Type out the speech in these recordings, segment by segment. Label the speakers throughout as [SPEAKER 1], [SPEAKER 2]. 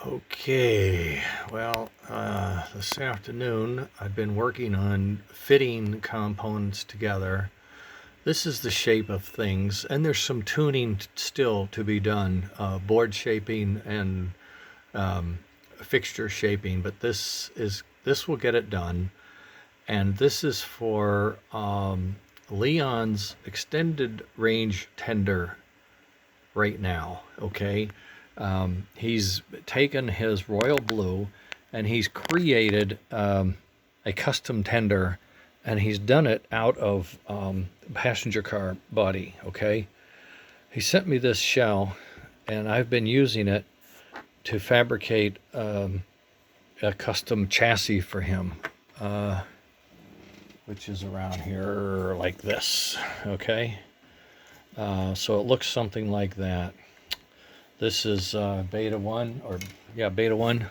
[SPEAKER 1] Okay, well, this afternoon I've been working on fitting components together. This is the shape of things, and there's some tuning still to be done, board shaping and fixture shaping. But this will get it done, and this is for Leon's extended range tender right now. Okay, he's taken his royal blue and he's created a custom tender, and he's done it out of passenger car body. Okay, he sent me this shell, and I've been using it to fabricate a custom chassis for him, which is around here like this. Okay, so it looks something like that. This is beta 1, beta 1.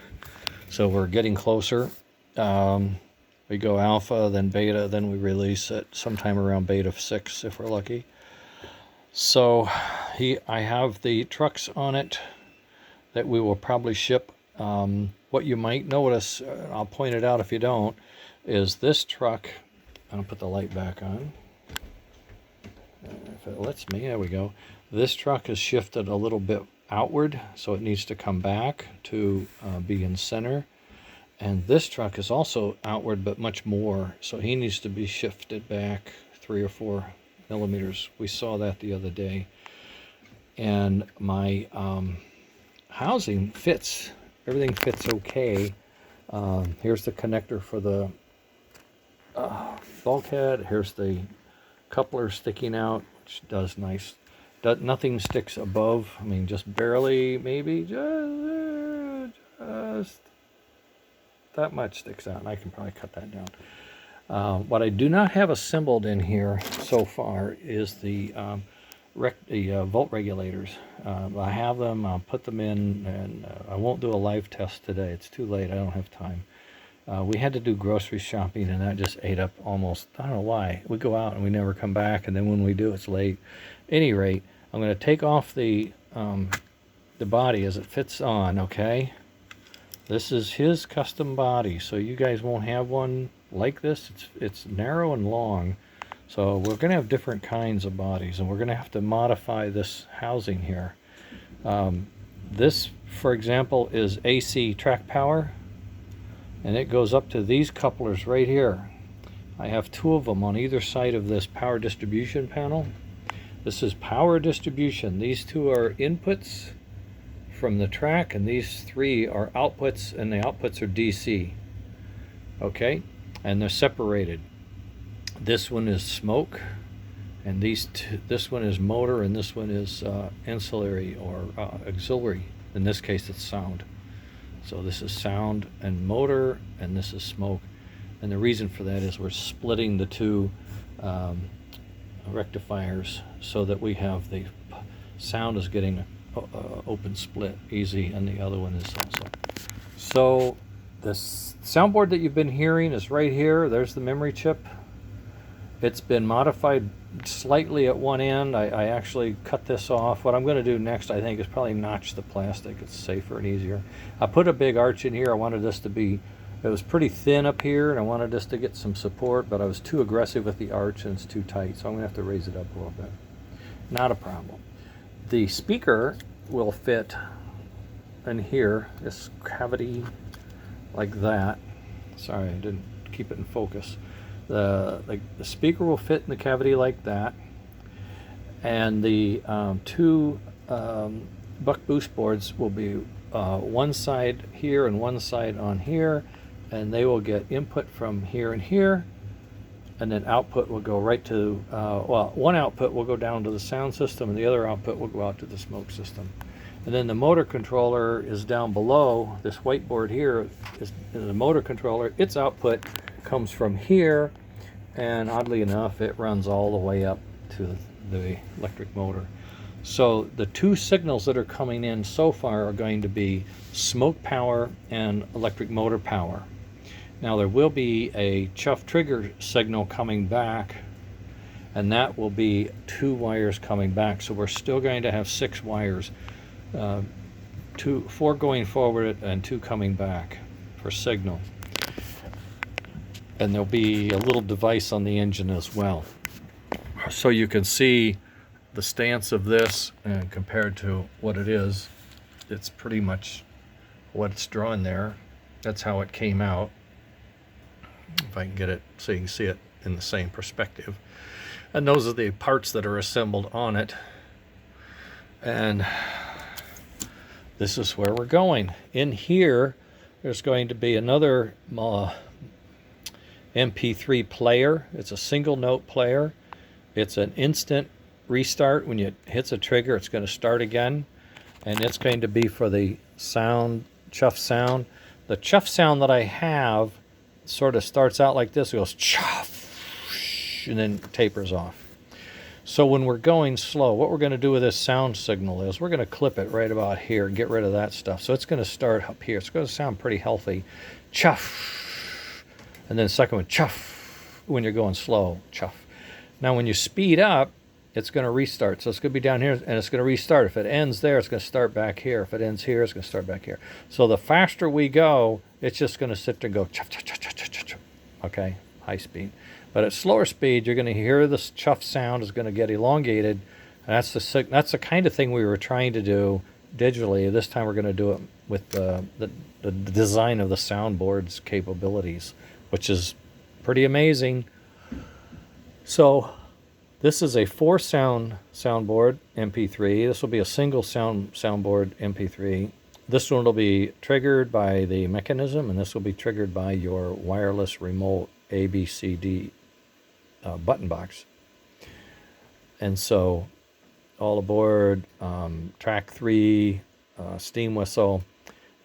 [SPEAKER 1] So we're getting closer. We go alpha, then beta, then we release it sometime around beta 6 if we're lucky. So I have the trucks on it that we will probably ship. What you might notice, I'll point it out if you don't, is this truck. I'll put the light back on. If it lets me, there we go. This truck is shifted a little bit outward, so it needs to come back to be in center. And this truck is also outward, but much more, so he needs to be shifted back 3 or 4 millimeters. We saw that the other day. And my housing fits. Everything fits okay. Here's the connector for the bulkhead. Here's the coupler sticking out, which does nice. Nothing sticks above. I mean, just barely, maybe just that much sticks out, and I can probably cut that down. What I do not have assembled in here so far is the volt regulators. I have them. I'll put them in, and I won't do a live test today. It's too late. I don't have time. We had to do grocery shopping, and that just ate up almost, I don't know why. We go out and we never come back, and then when we do, it's late. Any rate, I'm going to take off the body as it fits on, okay? This is his custom body, so you guys won't have one like this. It's narrow and long, so we're going to have different kinds of bodies, and we're going to have to modify this housing here. This, for example, is AC track power, and it goes up to these couplers right here. I have 2 of them on either side of this power distribution panel. This is power distribution. These 2 are inputs from the track, and these 3 are outputs, and the outputs are DC. Okay, and they're separated. This one is smoke, and this one is motor, and this one is ancillary or auxiliary. In this case, it's sound. So this is sound and motor, and this is smoke. And the reason for that is we're splitting the 2 rectifiers so that we have the sound is getting open split easy, and the other one is also. So this soundboard that you've been hearing is right here. There's the memory chip. It's been modified slightly at one end. I actually cut this off. What I'm going to do next, I think, is probably notch the plastic. It's safer and easier. I put a big arch in here. I wanted this to be, it was pretty thin up here, and I wanted this to get some support, but I was too aggressive with the arch, and it's too tight, so I'm going to have to raise it up a little bit. Not a problem. The speaker will fit in here, this cavity like that. Sorry, I didn't keep it in focus. The speaker will fit in the cavity like that, and the 2 buck boost boards will be one side here and one side on here, and they will get input from here and here, and then output will go right to, one output will go down to the sound system, and the other output will go out to the smoke system. And then the motor controller is down below. This whiteboard here is the motor controller. Its output comes from here, and oddly enough, it runs all the way up to the electric motor. So the 2 signals that are coming in so far are going to be smoke power and electric motor power. Now there will be a chuff trigger signal coming back, and that will be 2 wires coming back. So we're still going to have 6 wires. 4 going forward and 2 coming back for signal. And there'll be a little device on the engine as well. So you can see the stance of this, and compared to what it is, it's pretty much what it's drawn there. That's how it came out. If I can get it so you can see it in the same perspective. And those are the parts that are assembled on it. And this is where we're going. In here, there's going to be another MP3 player. It's a single note player. It's an instant restart. When it hits a trigger, it's going to start again. And it's going to be for the sound, chuff sound. The chuff sound that I have sort of starts out like this. It goes chuff, and then tapers off. So when we're going slow, what we're going to do with this sound signal is we're going to clip it right about here and get rid of that stuff. So it's going to start up here. It's going to sound pretty healthy. Chuff. And then the second one, chuff. When you're going slow, chuff. Now when you speed up, it's going to restart. So it's going to be down here and it's going to restart. If it ends there, it's going to start back here. If it ends here, it's going to start back here. So the faster we go, it's just going to sit there and go chuff, chuff, chuff, chuff, chuff, chuff. Okay, high speed. But at slower speed, you're going to hear this chuff sound is going to get elongated. And that's the kind of thing we were trying to do digitally. This time we're going to do it with the design of the soundboard's capabilities, which is pretty amazing. So this is a 4-sound soundboard MP3. This will be a single soundboard MP3. This one will be triggered by the mechanism, and this will be triggered by your wireless remote ABCD button box. And so all aboard, track 3, steam whistle.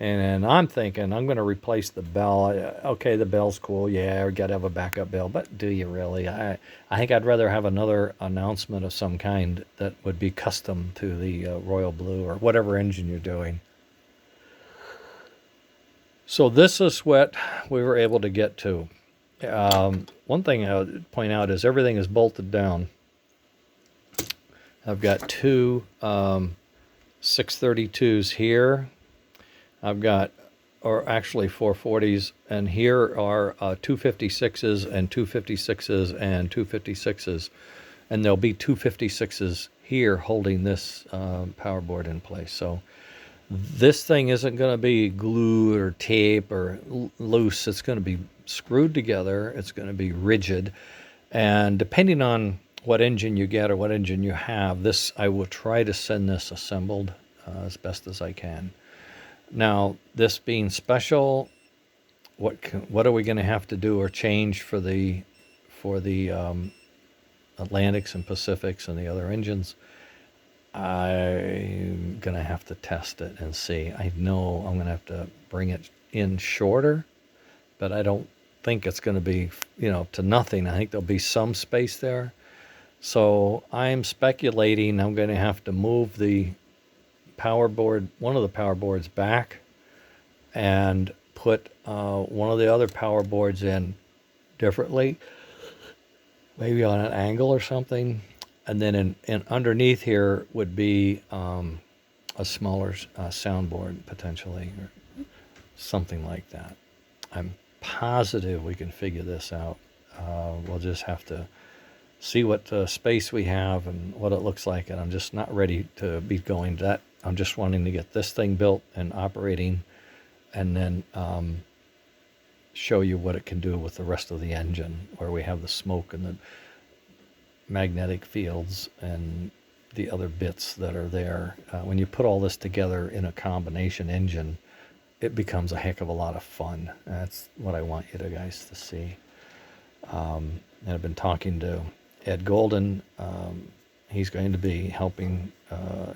[SPEAKER 1] And I'm thinking I'm going to replace the bell. Okay, the bell's cool. Yeah, we got to have a backup bell. But do you really? I think I'd rather have another announcement of some kind that would be custom to the Royal Blue or whatever engine you're doing. So this is what we were able to get to. One thing I would point out is everything is bolted down. I've got 2 632s here. I've got, or actually 440s, and here are 256s and 256s and 256s. And there'll be 256s here holding this power board in place. So this thing isn't going to be glued or tape or loose. It's going to be screwed together. It's going to be rigid. And depending on what engine you get or what engine you have, this I will try to send this assembled as best as I can. Now, this being special, what are we going to have to do or change for the Atlantics and Pacifics and the other engines? I'm going to have to test it and see. I know I'm going to have to bring it in shorter, but I don't think it's going to be, to nothing. I think there'll be some space there. So I'm speculating I'm going to have to move the power board, one of the power boards back, and put one of the other power boards in differently, maybe on an angle or something. And then in underneath here would be a smaller soundboard potentially, or something like that. I'm positive we can figure this out. We'll just have to see what space we have and what it looks like, and I'm just not ready to be going to that. I'm just wanting to get this thing built and operating, and then show you what it can do with the rest of the engine, where we have the smoke and the magnetic fields and the other bits that are there. When you put all this together in a combination engine, it becomes a heck of a lot of fun. That's what I want you guys to see. And I've been talking to Ed Golden. He's going to be helping,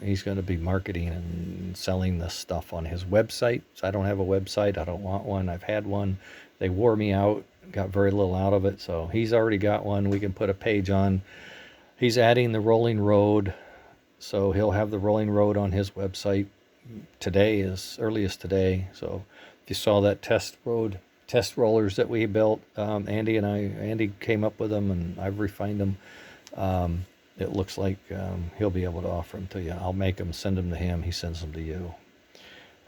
[SPEAKER 1] he's going to be marketing and selling this stuff on his website. So I don't have a website. I don't want one. I've had one. They wore me out, got very little out of it. So he's already got one. We can put a page on. He's adding the rolling road. So he'll have the rolling road on his website today, as early as today. So if you saw that test rollers that we built, Andy came up with them, and I've refined them. It looks like he'll be able to offer them to you. I'll make them, send them to him. He sends them to you.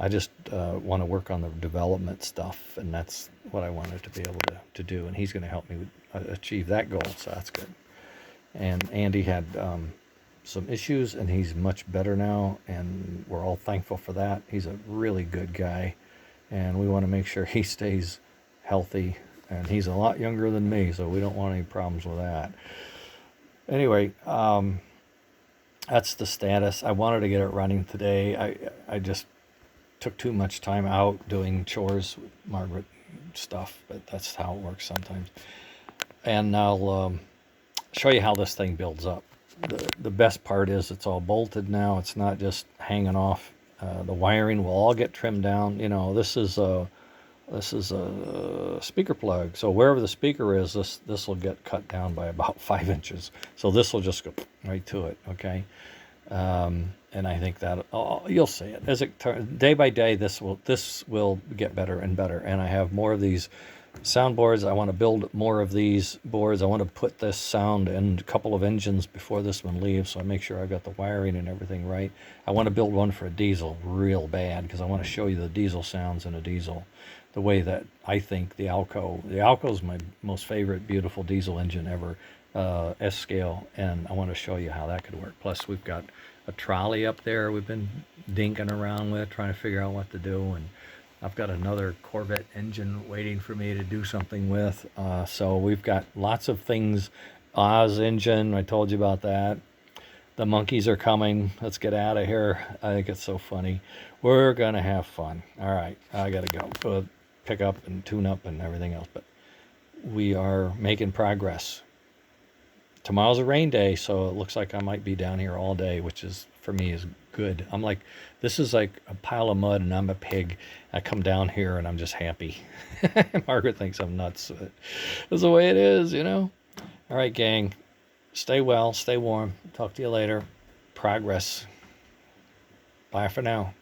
[SPEAKER 1] I just want to work on the development stuff, and that's what I wanted to be able to do. And he's going to help me achieve that goal, so that's good. And Andy had some issues, and he's much better now, and we're all thankful for that. He's a really good guy, and we want to make sure he stays healthy. And he's a lot younger than me, so we don't want any problems with that. Anyway, that's the status. I wanted to get it running today. I just took too much time out doing chores with Margaret stuff, but that's how it works sometimes. And I'll show you how this thing builds up. The best part is it's all bolted now. It's not just hanging off. The wiring will all get trimmed down. You know, this is a speaker plug. So wherever the speaker is, this will get cut down by about 5 inches. So this will just go right to it. Okay. And I think that you'll see it as it day by day. This will get better and better. And I have more of these soundboards. I want to build more of these boards. I want to put this sound in a couple of engines before this one leaves, so I make sure I've got the wiring and everything right. I want to build one for a diesel real bad, because I want to show you the diesel sounds in a diesel, the way that I think the Alco is my most favorite beautiful diesel engine ever, S-scale, and I want to show you how that could work. Plus we've got a trolley up there we've been dinking around with, trying to figure out what to do, and I've got another Corvette engine waiting for me to do something with. So we've got lots of things. Oz engine, I told you about that. The monkeys are coming. Let's get out of here. I think it's so funny. We're going to have fun. All right, I got to go pick up and tune up and everything else. But we are making progress. Tomorrow's a rain day, so it looks like I might be down here all day, which is, for me, is good. I'm like, this is like a pile of mud, and I'm a pig. I come down here, and I'm just happy. Margaret thinks I'm nuts. But that's the way it is, you know? All right, gang. Stay well. Stay warm. Talk to you later. Progress. Bye for now.